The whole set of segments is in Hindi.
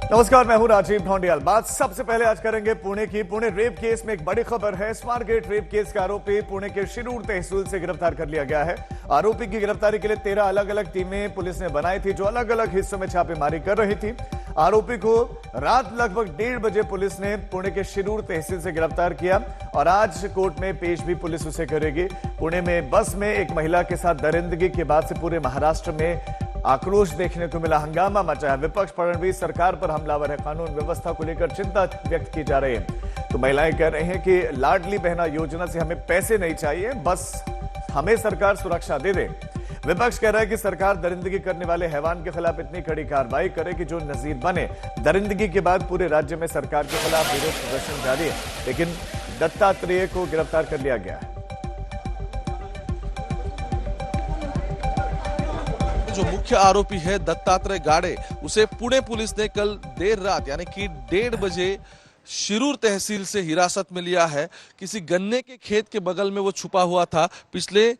नमस्कार, मैं हूं राजीव ढोंडियाल। बात सबसे पहले आज करेंगे पुणे की। पुणे रेप केस में एक बड़ी खबर है। स्मारगेट रेप केस का आरोपी पुणे के शिरूर तहसील से गिरफ्तार कर लिया गया है। आरोपी की गिरफ्तारी के लिए 13 अलग अलग टीमें पुलिस ने बनाई थी, जो अलग अलग हिस्सों में छापेमारी कर रही थी। आरोपी को रात लगभग 1:30 बजे पुलिस ने पुणे के शिरूर तहसील से गिरफ्तार किया और आज कोर्ट में पेश भी पुलिस उसे करेगी। पुणे में बस में एक महिला के साथ दरिंदगी के बाद से पूरे महाराष्ट्र में आक्रोश देखने को मिला, हंगामा मचा है। विपक्ष फडणवीस सरकार पर हमलावर है, कानून व्यवस्था को लेकर चिंता व्यक्त की जा रही है। तो महिलाएं कह रही हैं कि लाडली बहना योजना से हमें पैसे नहीं चाहिए, बस हमें सरकार सुरक्षा दे दे। विपक्ष कह रहा है कि सरकार दरिंदगी करने वाले हैवान के खिलाफ इतनी कड़ी कार्रवाई करे कि जो नजीर बने। दरिंदगी के बाद पूरे राज्य में सरकार के खिलाफ विरोध प्रदर्शन जारी है, लेकिन दत्तात्रेय को गिरफ्तार कर लिया गया है। जो मुख्य आरोपी है दत्तात्रेय गाड़े, उसे पुणे पुलिस ने कल देर रात यानी कि 1:30 बजे शिरूर तहसील से हिरासत में लिया है। किसी गन्ने के खेत के बगल में वो छुपा हुआ था। पिछले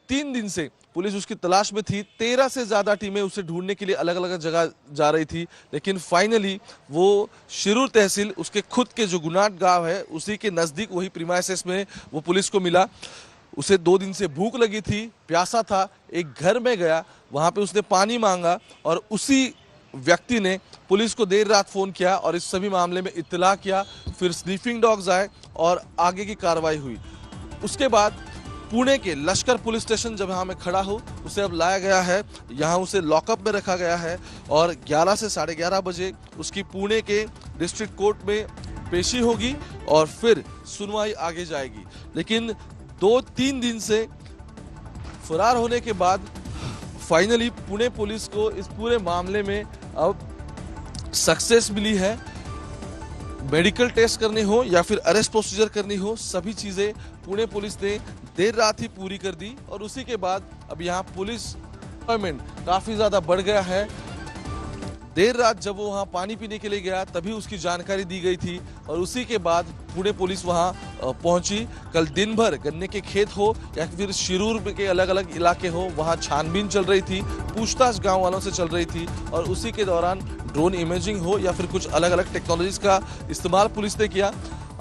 3 दिन से पुलिस उसकी तलाश में थी। 13 से ज्यादा टीमें उसे ढूंढने के लिए अलग अलग जगह जा रही थी, लेकिन फाइनली वो शिरूर तहसील, उसके खुद के जो गुनाट गांव है उसी के नजदीक, वही प्रीमाइसेस में वो पुलिस को मिला। उसे 2 दिन से भूख लगी थी, प्यासा था। एक घर में गया, वहां पे उसने पानी मांगा और उसी व्यक्ति ने पुलिस को देर रात फोन किया और इस सभी मामले में इत्तला किया। फिर स्नीफिंग डॉग्स आए और आगे की कार्रवाई हुई। उसके बाद पुणे के लश्कर पुलिस स्टेशन जब यहाँ मैं खड़ा हूँ, उसे अब लाया गया है। यहाँ उसे लॉकअप में रखा गया है और 11 से 11:30 बजे उसकी पुणे के डिस्ट्रिक्ट कोर्ट में पेशी होगी और फिर सुनवाई आगे जाएगी। लेकिन 2-3 दिन से फरार होने के बाद फाइनली पुणे पुलिस को इस पूरे मामले में अब सक्सेस मिली है। मेडिकल टेस्ट करने हो या फिर अरेस्ट प्रोसीजर करनी हो, सभी चीजें पुणे पुलिस ने देर रात ही पूरी कर दी और उसी के बाद अब यहाँ पुलिस डिपार्टमेंट काफी ज्यादा बढ़ गया है। देर रात जब वो वहाँ पानी पीने के लिए गया तभी उसकी जानकारी दी गई थी और उसी के बाद पुणे पुलिस वहाँ पहुंची। कल दिन भर गन्ने के खेत हो या फिर शिरूर के अलग अलग इलाके हो, वहाँ छानबीन चल रही थी, पूछताछ गांव वालों से चल रही थी और उसी के दौरान ड्रोन इमेजिंग हो या फिर कुछ अलग अलग टेक्नोलॉजीज का इस्तेमाल पुलिस ने किया।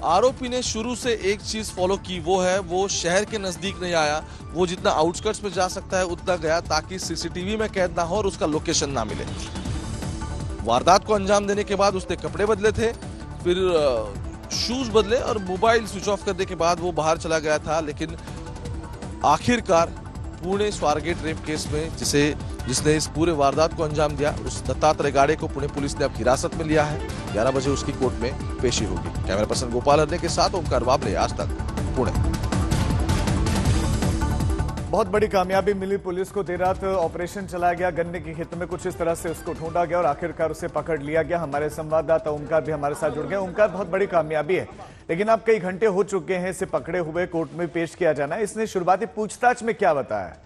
आरोपी ने शुरू से एक चीज फॉलो की, वो है वो शहर के नजदीक नहीं आया। वो जितना आउटस्कर्ट्स में जा सकता है उतना गया ताकि सीसीटीवी में कैद ना हो और उसका लोकेशन ना मिले। वारदात को अंजाम देने के बाद उसने कपड़े बदले थे, फिर शूज बदले और मोबाइल स्विच ऑफ करने के बाद वो बाहर चला गया था। लेकिन आखिरकार पुणे स्मारगेट रेप केस में जिसने इस पूरे वारदात को अंजाम दिया, उस दत्तात्रेय गाड़े को पुणे पुलिस ने अब हिरासत में लिया है। 11 बजे उसकी कोर्ट में पेशी होगी। कैमरा पर्सन गोपाल हरने के साथ ओमकार बाबले, आज तक, पुणे। बहुत बड़ी कामयाबी मिली पुलिस को। देर रात ऑपरेशन चलाया गया, गन्ने के खेतों में कुछ इस तरह से उसको ढूंढा गया और आखिरकार उसे पकड़ लिया गया। हमारे संवाददाता ओमकार भी हमारे साथ जुड़ गए। ओमकार, बहुत बड़ी कामयाबी है, लेकिन अब कई घंटे हो चुके हैं इसे पकड़े हुए, कोर्ट में पेश किया जाना है। इसने शुरुआती पूछताछ में क्या बताया?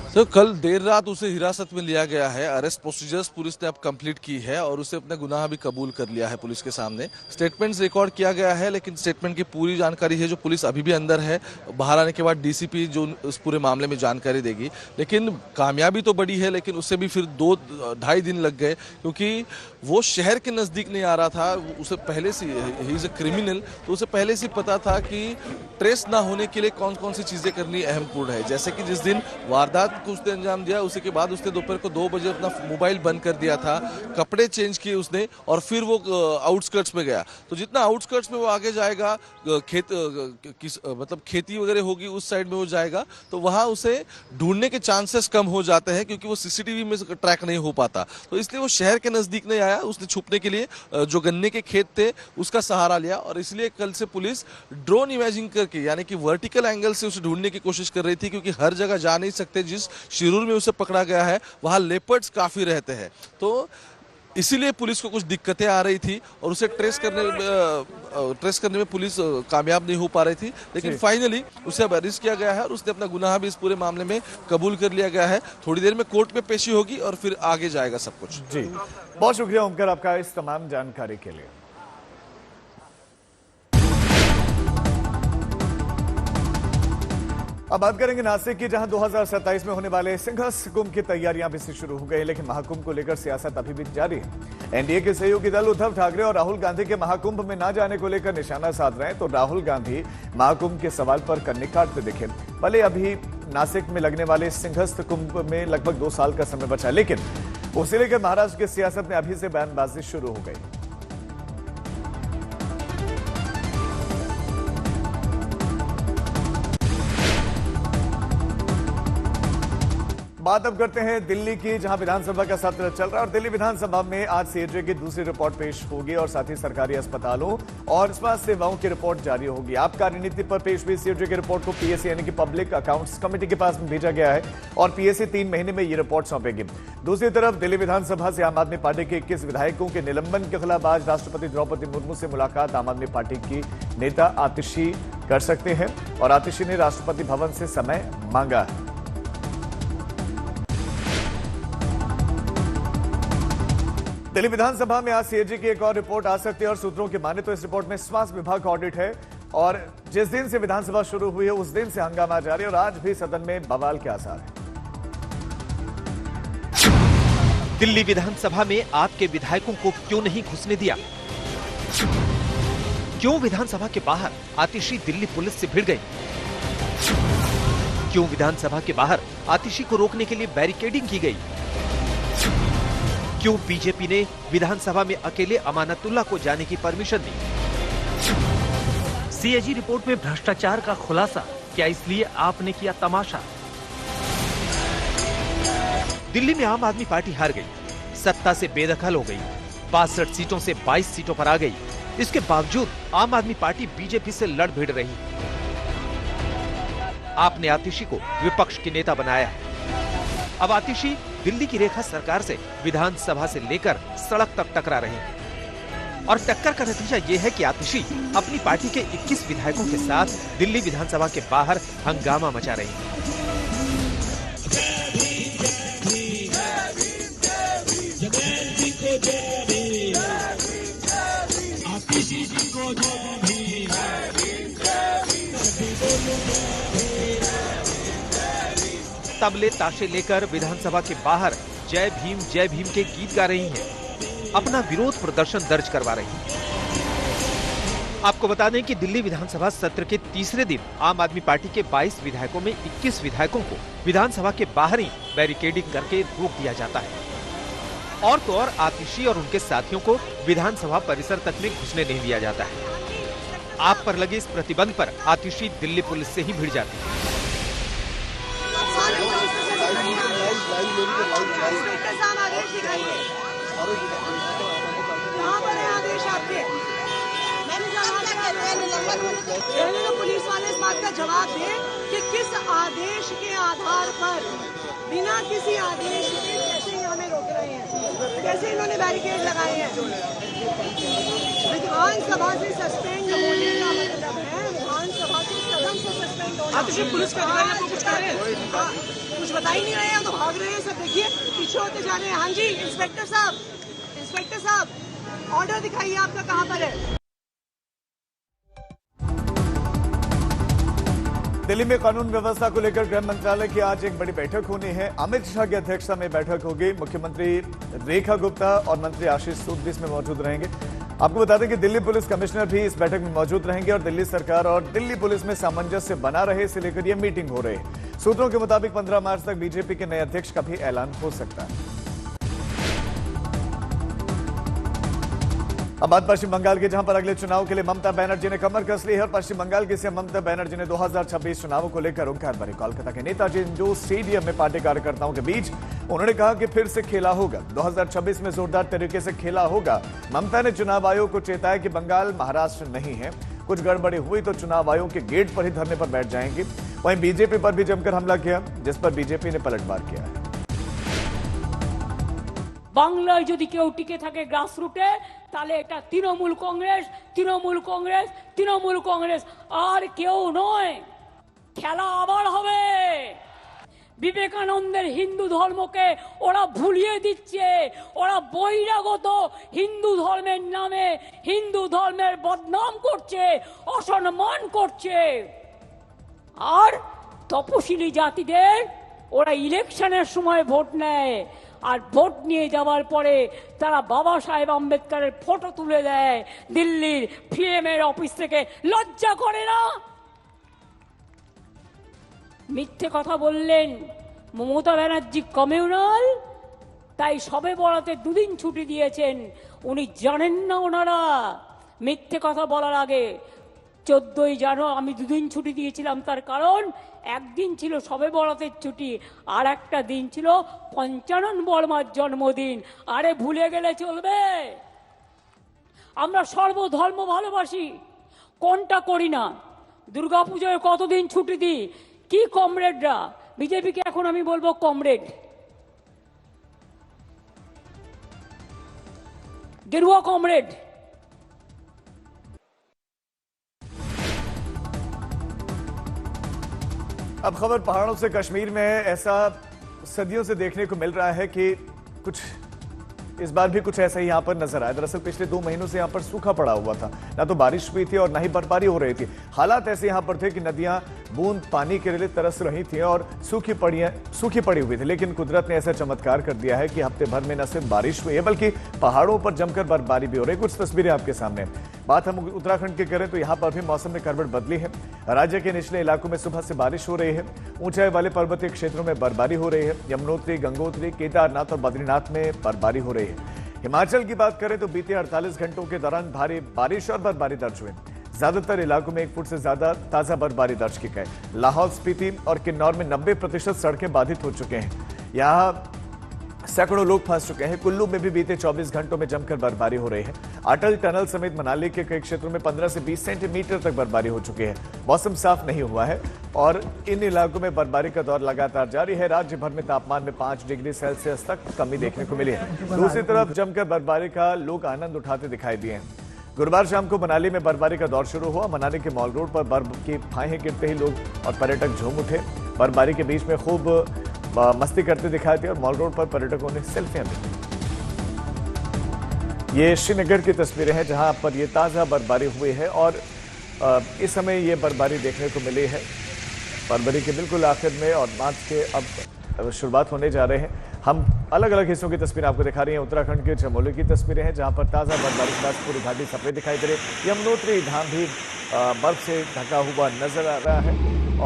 तो कल देर रात उसे हिरासत में लिया गया है। अरेस्ट प्रोसीजर्स पुलिस ने अब कंप्लीट की है और उसे अपना गुनाह भी कबूल कर लिया है पुलिस के सामने। स्टेटमेंट्स रिकॉर्ड किया गया है, लेकिन स्टेटमेंट की पूरी जानकारी है जो पुलिस अभी भी अंदर है। बाहर आने के बाद डीसीपी जो उस पूरे मामले में जानकारी देगी। लेकिन कामयाबी तो बड़ी है, लेकिन उससे भी फिर 2-2.5 दिन लग गए, क्योंकि वो शहर के नज़दीक नहीं आ रहा था। उसे पहले से, ही इज़ अ क्रिमिनल, तो उसे पहले से पता था कि ट्रेस ना होने के लिए कौन कौन सी चीज़ें करनी अहमपूर्ण है। जैसे कि जिस दिन वारदात को उसने अंजाम दिया, उसी के बाद उसने दोपहर को 2 बजे अपना मोबाइल बंद कर दिया था, कपड़े चेंज किए उसने और फिर वो आउटस्कर्ट्स में गया। तो जितना आउटस्कर्ट्स में वो आगे जाएगा, मतलब खेती वगैरह होगी उस साइड में वो जाएगा, तो वहां उसे ढूंढने के चांसेस कम हो जाते हैं, क्योंकि वो सीसीटीवी में ट्रैक नहीं हो पाता। तो इसलिए वो शहर के नजदीक नहीं आया। उसने छुपने के लिए जो गन्ने के खेत थे उसका सहारा लिया और इसलिए कल से पुलिस ड्रोन इमेजिंग करके, यानी कि वर्टिकल एंगल से उसे ढूंढने की कोशिश कर रही थी, क्योंकि हर जगह जा नहीं सकते। जिस शिरूर में उसे पकड़ा गया है वहां लेपर्ड्स काफी रहते हैं, तो इसीलिए पुलिस को कुछ दिक्कतें आ रही थी और उसे ट्रेस करने में पुलिस कामयाब नहीं हो पा रही थी। लेकिन फाइनली उसे अब अरेस्ट किया गया है और उसने अपना गुनाह भी इस पूरे मामले में कबूल कर लिया गया है। थोड़ी देर में कोर्ट में पेशी होगी और फिर आगे जाएगा सब कुछ। जी, बहुत शुक्रिया ओमकार आपका इस तमाम जानकारी के लिए। अब बात करेंगे नासिक की, जहां 2027 में होने वाले सिंघस कुंभ की तैयारियां भी शुरू हो गई, लेकिन महाकुंभ को लेकर सियासत अभी भी जारी है। एनडीए के सहयोगी दल उद्धव ठाकरे और राहुल गांधी के महाकुंभ में न जाने को लेकर निशाना साध रहे हैं, तो राहुल गांधी महाकुंभ के सवाल पर कन्नी काटते दिखे। भले अभी नासिक में लगने वाले सिंघस कुंभ में लगभग 2 साल का समय बचा, लेकिन उसे लेकर महाराष्ट्र की सियासत में अभी से बयानबाजी शुरू हो गई। बात अब करते हैं दिल्ली की, जहां विधानसभा का सत्र चल रहा है और दिल्ली विधानसभा में आज सीएजी की दूसरी रिपोर्ट पेश होगी और साथ ही सरकारी अस्पतालों और स्वास्थ्य सेवाओं की रिपोर्ट जारी होगी। आप कार्यनीति पर पेश हुई सीएजी की रिपोर्ट को पीएससी यानी कि पब्लिक अकाउंट्स कमेटी के पास में भेजा गया है और पीएससी 3 महीने में ये रिपोर्ट सौंपेगी। दूसरी तरफ दिल्ली विधानसभा से आम आदमी पार्टी के 21 विधायकों के निलंबन के खिलाफ आज राष्ट्रपति द्रौपदी मुर्मू से मुलाकात आम आदमी पार्टी की नेता आतिशी कर सकते हैं और आतिशी ने राष्ट्रपति भवन से समय मांगा है। दिल्ली विधानसभा में आज सीएजी की एक और रिपोर्ट आ सकती है और सूत्रों की माने तो इस रिपोर्ट में स्वास्थ्य विभाग का ऑडिट है और जिस दिन से विधानसभा शुरू हुई है उस दिन से हंगामा जारी और आज भी सदन में बवाल के आसार हैं। दिल्ली विधानसभा में आपके विधायकों को क्यों नहीं घुसने दिया? क्यों विधानसभा के बाहर आतिशी दिल्ली पुलिस से भिड़ गई? क्यों विधानसभा के बाहर आतिशी को रोकने के लिए बैरिकेडिंग की गई? क्यों बीजेपी ने विधानसभा में अकेले अमानतुल्लाह को जाने की परमिशन दी? सीएजी रिपोर्ट में भ्रष्टाचार का खुलासा, क्या इसलिए आपने किया तमाशा? दिल्ली में आम आदमी पार्टी हार गई, सत्ता से बेदखल हो गई, 62 सीटों से 22 सीटों पर आ गई। इसके बावजूद आम आदमी पार्टी बीजेपी से लड़ भिड़ रही। आपने आतिशी को विपक्ष के नेता बनाया है। अब आतिशी दिल्ली की रेखा सरकार से विधानसभा से लेकर सड़क तक टकरा रहे हैं और टक्कर का नतीजा यह है कि आतिशी अपनी पार्टी के 21 विधायकों के साथ दिल्ली विधानसभा के बाहर हंगामा मचा रहे हैं। तबले ताशे लेकर विधानसभा के बाहर जय भीम के गीत गा रही हैं, अपना विरोध प्रदर्शन दर्ज करवा रही हैं। आपको बता दें कि दिल्ली विधानसभा सत्र के तीसरे दिन आम आदमी पार्टी के 22 विधायकों में 21 विधायकों को विधानसभा के बाहर ही बैरिकेडिंग करके रोक दिया जाता है और तो और आतिशी और उनके साथियों को विधानसभा परिसर तक में घुसने नहीं दिया जाता है। आप पर लगे इस प्रतिबंध पर आतिशी दिल्ली पुलिस से ही भिड़ जाती है। पुलिस वाले इस बात का जवाब दें कि किस आदेश के आधार पर, बिना किसी आदेश के कैसे हमें रोक रहे हैं, कैसे इन्होंने बैरिकेड लगाए हैं। विधानसभा से सस्पेंड होने का मतलब है विधानसभा के सदन से सस्पेंड होना। पुलिस के अधिकारी आपको कुछ कह रहे हैं? कुछ बता ही नहीं रहे हैं, तो भाग रहे हैं सब। देखिए पीछे होते जा रहे हैं। हाँ जी इंस्पेक्टर साहब ऑर्डर दिखाइए, आपका कहाँ पर है? दिल्ली में कानून व्यवस्था को लेकर गृह मंत्रालय की आज एक बड़ी बैठक होनी है। अमित शाह की अध्यक्षता में बैठक होगी। मुख्यमंत्री रेखा गुप्ता और मंत्री आशीष सूद भी इसमें मौजूद रहेंगे। आपको बता दें कि दिल्ली पुलिस कमिश्नर भी इस बैठक में मौजूद रहेंगे और दिल्ली सरकार और दिल्ली पुलिस में सामंजस्य बना रहे, इसे लेकर यह मीटिंग हो रही है। सूत्रों के मुताबिक 15 मार्च तक बीजेपी के नए अध्यक्ष का भी ऐलान हो सकता है। अब बात पश्चिम बंगाल की, जहां पर अगले चुनाव के लिए ममता बनर्जी ने कमर कस ली है और पश्चिम बंगाल की सीएम ममता बनर्जी ने 2026 चुनावों को लेकर हुंकार भरी। कोलकाता के नेताजी इंडोर स्टेडियम में पार्टी कार्यकर्ताओं के बीच उन्होंने कहा कि फिर से खेला होगा, 2026 में जोरदार तरीके से खेला होगा। ममता ने चुनाव आयोग को चेताया कि बंगाल महाराष्ट्र नहीं है, कुछ गड़बड़ी हुई तो चुनाव आयोग के गेट पर ही धरने पर बैठ जाएंगे। वहीं बीजेपी पर भी जमकर हमला किया, जिस पर बीजेपी ने पलटवार किया है। বাংলায় যদি কেউ টিকে থাকে গ্রাসরুটে তাহলে এটা তৃণমূল কংগ্রেস আর কেউ নয়। খেলা আবার হবে। বিবেকানন্দের হিন্দু ধর্মকে ওরা ভুলিয়ে দিচ্ছে, ওরা বহিরাগত হিন্দু ধর্মের নামে হিন্দু ধর্মের বদনাম করছে, অসম্মান করছে। আর তপশিলি জাতিদের ওরা ইলেকশনের সময় ভোট নেয়, আর ভোট নিয়ে যাওয়ার পরে তারা বাবা সাহেব আম্বেদকরের ফটো তুলে দেয় দিল্লির পিএম এর অফিস থেকে। লজ্জা করে না? মিথ্যে কথা বললেন মমতা ব্যানার্জি কমিউনাল, তাই সবে বরাতে দুদিন ছুটি দিয়েছেন। উনি জানেন না ওনারা মিথ্যে কথা বলার আগে 14ই জানুয়ারি আমি দুদিন ছুটি দিয়েছিলাম, তার কারণ একদিন ছিল সবে বরাতের ছুটি, আর একটা দিন ছিল পঞ্চানন বর্মার জন্মদিন। আরে ভুলে গেলে চলবে? আমরা সর্বধর্ম ভালোবাসি, কোনটা করি না? দুর্গাপুজোয় কতদিন ছুটি দিই? কি কমরেডরা, বিজেপিকে এখন আমি বলবো কমরেড, গেরুয়া কমরেড। अब खबर पहाड़ों से कश्मीर में है। ऐसा सदियों से देखने को मिल रहा है कि कुछ इस बार भी कुछ ऐसा ही यहां पर नजर आया। दरअसल पिछले 2 महीनों से यहां पर सूखा पड़ा हुआ था, ना तो बारिश हुई थी और ना ही बर्फबारी हो रही थी। हालात ऐसे यहां पर थे कि नदियां बूंद पानी के लिए तरस रही थी और सूखी पड़ी हुई थी। लेकिन कुदरत ने ऐसा चमत्कार कर दिया है कि हफ्ते भर में न सिर्फ बारिश हुई है बल्कि पहाड़ों पर जमकर बर्फबारी भी हो रही है। कुछ तस्वीरें आपके सामने। बात हम उत्तराखंड की करें तो यहाँ पर भी मौसम में करवट बदली है। राज्य के निचले इलाकों में सुबह से बारिश हो रही है। ऊंचाई वाले पर्वतीय क्षेत्रों में बर्फबारी हो रही है। यमुनोत्री, गंगोत्री, केदारनाथ और बद्रीनाथ में बर्फबारी हो रही है। हिमाचल की बात करें तो बीते 48 घंटों के दौरान भारी बारिश और बर्फबारी दर्ज हुई। ज्यादातर इलाकों में 1 फुट से ज्यादा ताजा बर्फबारी दर्ज की गई। लाहौल स्पीति और किन्नौर में 90% सड़कें बाधित हो चुके हैं। यहाँ सैकड़ों लोग फंस चुके हैं। कुल्लू में भी बीते 24 घंटों में जमकर बर्फबारी हो रही है। अटल टनल समेत मनाली के कई क्षेत्रों में 15 से 20 सेंटीमीटर तक बर्फबारी हो चुकी है। मौसम साफ नहीं हुआ है और इन इलाकों में बर्फबारी का दौर लगातार जारी है। राज्य भर में तापमान में 5 डिग्री सेल्सियस तक कमी देखने को मिली है। दूसरी तरफ जमकर बर्फबारी का लोग आनंद उठाते दिखाई दिए हैं। गुरुवार शाम को मनाली में बर्फबारी का दौर शुरू हुआ। मनाली के मॉल रोड पर बर्फ की फाहें गिरते ही लोग और पर्यटक झूम उठे। बर्फबारी के बीच में खूब मस्ती करते दिखाई दिए और मॉल रोड पर पर्यटकों ने सेल्फियां ली। ये श्रीनगर की तस्वीरें हैं जहां पर ये ताज़ा बर्फबारी हुई है और इस समय ये बर्फबारी देखने को मिली है। फरवरी के बिल्कुल आखिर में और मार्च के अब शुरुआत होने जा रहे हैं। हम अलग अलग हिस्सों की तस्वीरें आपको दिखा रही हैं। उत्तराखंड के चमोली की तस्वीरें हैं जहां पर ताज़ा बर्फबारी के बाद पूरी घाटी सफेद दिखाई दे रही है। यमुनोत्री धाम भी बर्फ से ढका हुआ नजर आ रहा है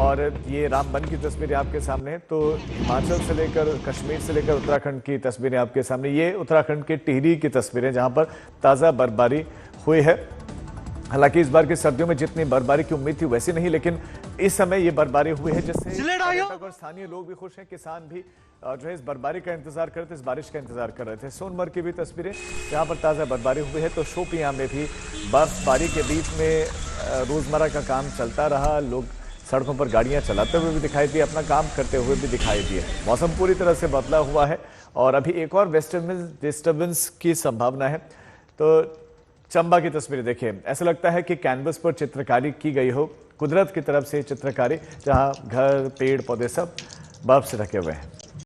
और ये रामबन की तस्वीरें आपके सामने हैं। तो हिमाचल से लेकर कश्मीर से लेकर उत्तराखंड की तस्वीरें आपके सामने। ये उत्तराखंड के टिहरी की तस्वीरें जहां पर ताज़ा बर्फबारी हुई है। हालांकि इस बार की सर्दियों में जितनी बर्फबारी की उम्मीद थी वैसी नहीं, लेकिन इस समय ये बर्फबारी हुई है जिससे पर्यटक और स्थानीय लोग भी खुश हैं। किसान भी जो है इस बर्फबारी का इंतजार कर रहे थे, इस बारिश का इंतजार कर रहे थे। सोनमर्ग की भी तस्वीरें जहाँ पर ताज़ा बर्फबारी हुई है। तो शोपियां में भी बर्फबारी के बीच में रोजमर्रा का काम चलता रहा। लोग सड़कों पर गाड़ियां चलाते हुए भी दिखाई दिए, अपना काम करते हुए भी दिखाई दिए। मौसम पूरी तरह से बदला हुआ है और अभी एक और वेस्टर्न डिस्टर्बेंस की संभावना है। तो चंबा की तस्वीरें देखिए, ऐसा लगता है कि कैनवस पर चित्रकारी की गई हो, कुदरत की तरफ से चित्रकारी, जहां घर, पेड़, पौधे सब बर्फ से ढके हुए हैं।